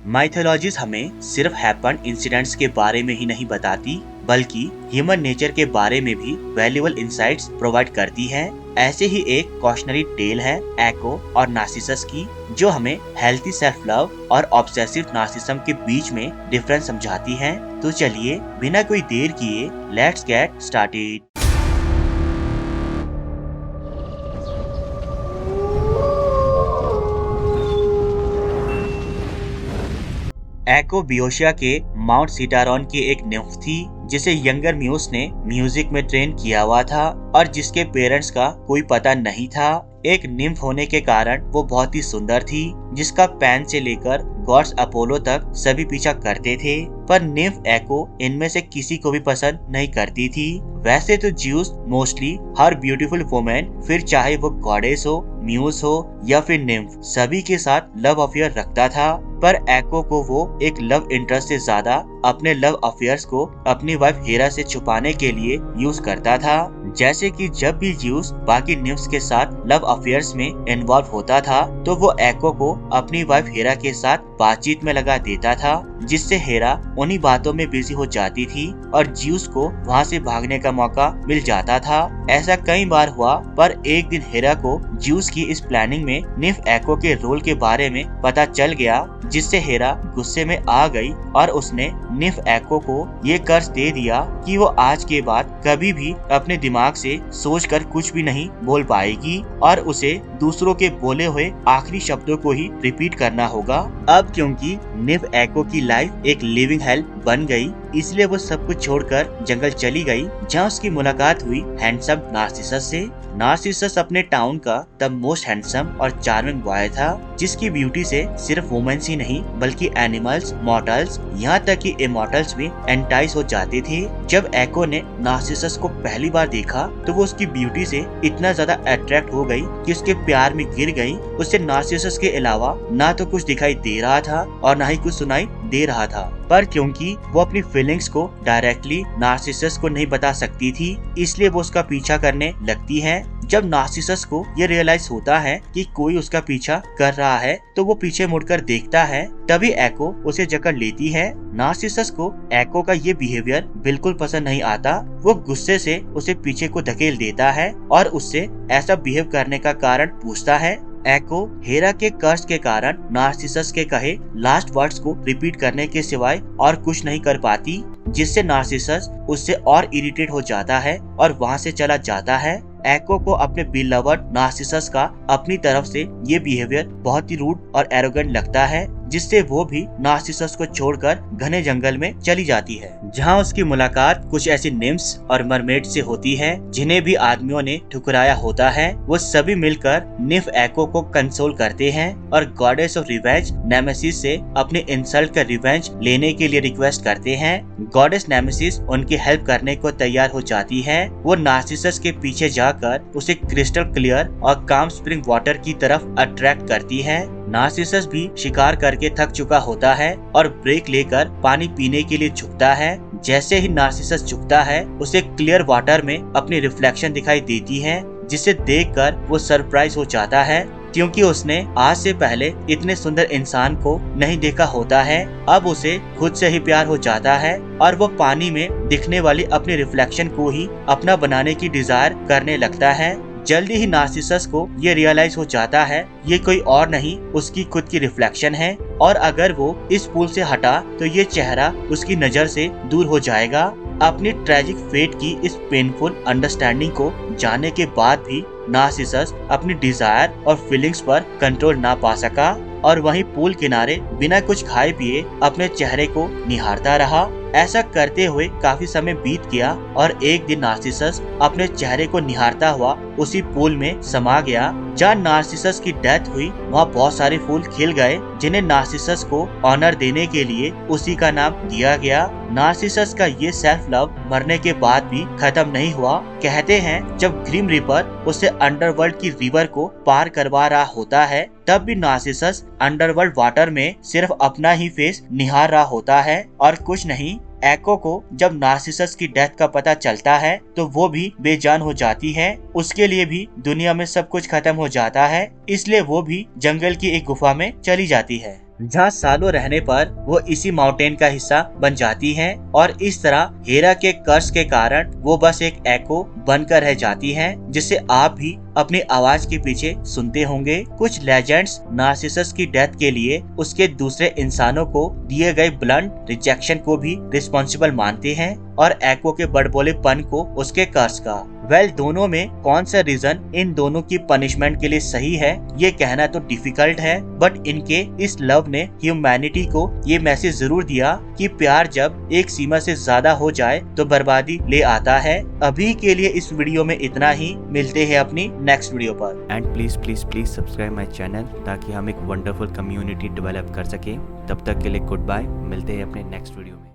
Mythologies हमें सिर्फ happen incidents के बारे में ही नहीं बताती, बल्कि ह्यूमन नेचर के बारे में भी वैल्यूएबल इंसाइट्स प्रोवाइड करती है। ऐसे ही एक कॉशनरी टेल है एको और नार्सिसस की, जो हमें हेल्थी सेल्फ लव और ऑब्सेसिव नार्सिसिज्म के बीच में डिफरेंस समझाती है। तो चलिए बिना कोई देर किए लेट्स गेट स्टार्टेड। एको बियोशिया के माउंट सिटारॉन की एक निम्फ थी, जिसे यंगर म्यूस ने म्यूजिक में ट्रेन किया हुआ था और जिसके पेरेंट्स का कोई पता नहीं था। एक निम्फ होने के कारण वो बहुत ही सुंदर थी, जिसका पैन से लेकर गॉड्स अपोलो तक सभी पीछा करते थे। पर निम्फ एको इनमें से किसी को भी पसंद नहीं करती थी। वैसे तो ज्यूस मोस्टली हर ब्यूटीफुल वुमेन, फिर चाहे वो गॉडेस हो, म्यूज हो या फिर निम्फ, सभी के साथ लव अफेयर रखता था। पर एको को वो एक लव इंटरेस्ट से ज्यादा अपने लव अफेयर्स को अपनी वाइफ हेरा से छुपाने के लिए यूज करता था। जैसे कि जब भी ज्यूस बाकी निम्फ्स के साथ लव अफेयर्स में इन्वॉल्व होता था, तो वो एको को अपनी वाइफ हेरा के साथ बातचीत में लगा देता था, जिससे हेरा उन्हीं बातों में बिजी हो जाती थी और ज्यूस को वहाँ से भागने का मौका मिल जाता था। ऐसा कई बार हुआ, पर एक दिन हेरा को ज्यूस की इस प्लानिंग में निम्फ एको के रोल के बारे में पता चल गया, जिससे हेरा गुस्से में आ गई और उसने निम्फ एको को ये कर्ज दे दिया कि वो आज के बाद कभी भी अपने दिमाग से सोचकर कुछ भी नहीं बोल पाएगी और उसे दूसरों के बोले हुए आखिरी शब्दों को ही रिपीट करना होगा। अब क्योंकि निम्फ एको की लाइफ एक लिविंग हेल बन गई, इसलिए वो सब कुछ छोड़कर जंगल चली गई, जहाँ उसकी मुलाकात हुई हैंडसम नार्सिसस से। नार्सिसस अपने टाउन का द मोस्ट हैंडसम और चार्मिंग बॉय था, जिसकी ब्यूटी से सिर्फ वुमेन्स ही नहीं बल्कि एनिमल्स, मॉर्टल्स, यहाँ तक कि इमॉर्टल्स भी एंटाइज हो जाते थे। जब एको ने नार्सिसस को पहली बार देखा, तो वो उसकी ब्यूटी से इतना ज्यादा अट्रैक्ट हो गई कि उसके प्यार में गिर गई। उसे नार्सिसस के अलावा ना तो कुछ दिखाई दे रहा था और ना ही कुछ सुनाई दे रहा था। पर क्योंकि वो अपनी फीलिंग्स को डायरेक्टली नार्सिसस को नहीं बता सकती थी, इसलिए वो उसका पीछा करने लगती है। जब नार्सिसस को ये रियलाइज होता है कि कोई उसका पीछा कर रहा है, तो वो पीछे मुड़कर देखता है। तभी एको उसे जकड़ लेती है। नार्सिसस को एको का ये बिहेवियर बिल्कुल पसंद नहीं आता। वो गुस्से से उसे पीछे को धकेल देता है और उससे ऐसा बिहेव करने का कारण पूछता है। एको हेरा के कर्ज के कारण नार्सिसस के कहे लास्ट वर्ड्स को रिपीट करने के सिवाय और कुछ नहीं कर पाती, जिससे नार्सिसस उससे और इरिटेट हो जाता है और वहाँ से चला जाता है। एको को अपने बिलवर्ड नार्सिसस का अपनी तरफ से ये बिहेवियर बहुत ही रूड और एरोगेंट लगता है, जिससे वो भी नार्सिसस को छोड़कर घने जंगल में चली जाती है, जहाँ उसकी मुलाकात कुछ ऐसी निम्फ्स और मरमेड से होती है जिन्हें भी आदमियों ने ठुकराया होता है। वो सभी मिलकर निम्फ एको को कंसोल करते हैं और गॉडेस ऑफ रिवेंज नेमेसिस से अपने इंसल्ट का रिवेंज लेने के लिए रिक्वेस्ट करते हैं। गॉडेस नेमेसिस उनकी हेल्प करने को तैयार हो जाती है। वो नार्सिसस के पीछे जाकर उसे क्रिस्टल क्लियर और काम स्प्रिंग वाटर की तरफ अट्रैक्ट करती है। नार्सिसस भी शिकार करके थक चुका होता है और ब्रेक लेकर पानी पीने के लिए झुकता है। जैसे ही नार्सिसस झुकता है, उसे क्लियर वाटर में अपनी रिफ्लेक्शन दिखाई देती है, जिसे देखकर वो सरप्राइज हो जाता है, क्योंकि उसने आज से पहले इतने सुंदर इंसान को नहीं देखा होता है। अब उसे खुद से ही प्यार हो जाता है और वो पानी में दिखने वाली अपनी रिफ्लेक्शन को ही अपना बनाने की डिजायर करने लगता है। जल्दी ही नार्सिसस को ये रियलाइज हो जाता है ये कोई और नहीं उसकी खुद की रिफ्लेक्शन है, और अगर वो इस पुल से हटा तो ये चेहरा उसकी नजर से दूर हो जाएगा। अपनी ट्रेजिक फेट की इस पेनफुल अंडरस्टैंडिंग को जानने के बाद भी नार्सिसस अपनी डिजायर और फीलिंग्स पर कंट्रोल ना पा सका और वहीं पूल किनारे बिना कुछ खाए पिए अपने चेहरे को निहारता रहा। ऐसा करते हुए काफी समय बीत गया और एक दिन नार्सिसस अपने चेहरे को निहारता हुआ उसी पूल में समा गया। जहाँ नार्सिसस की डेथ हुई, वहाँ बहुत सारे फूल खिल गए, जिन्हें नार्सिसस को ऑनर देने के लिए उसी का नाम दिया गया। नार्सिसस का ये सेल्फ लव मरने के बाद भी खत्म नहीं हुआ। कहते हैं जब ग्रिम रीपर उसे अंडरवर्ल्ड की रिवर को पार करवा रहा होता है, तब भी नार्सिसस अंडरवर्ल्ड वाटर में सिर्फ अपना ही फेस निहार रहा होता है और कुछ नहीं। एको को जब नार्सिसस की डेथ का पता चलता है तो वो भी बेजान हो जाती है। उसके लिए भी दुनिया में सब कुछ खत्म हो जाता है, इसलिए वो भी जंगल की एक गुफा में चली जाती है। जहाँ सालों रहने पर वो इसी माउंटेन का हिस्सा बन जाती हैं और इस तरह हेरा के कर्ज के कारण वो बस एक एको बनकर रह जाती हैं, जिसे आप भी अपनी आवाज के पीछे सुनते होंगे। कुछ लेजेंड्स नार्सिसस की डेथ के लिए उसके दूसरे इंसानों को दिए गए ब्लंट रिजेक्शन को भी रिस्पॉन्सिबल मानते हैं और एको के बड़बोलेपन को उसके कर्ज का। दोनों में कौन सा रीजन इन दोनों की पनिशमेंट के लिए सही है ये कहना तो डिफिकल्ट है, बट इनके इस लव ने ह्यूमैनिटी को ये मैसेज जरूर दिया कि प्यार जब एक सीमा से ज्यादा हो जाए तो बर्बादी ले आता है। अभी के लिए इस वीडियो में इतना ही, मिलते हैं अपनी नेक्स्ट वीडियो पर। And please please please subscribe my channel ताकि हम एक वंडरफुल कम्युनिटी डेवलप कर सके। तब तक के लिए गुड बाय, मिलते हैं अपने नेक्स्ट वीडियो में।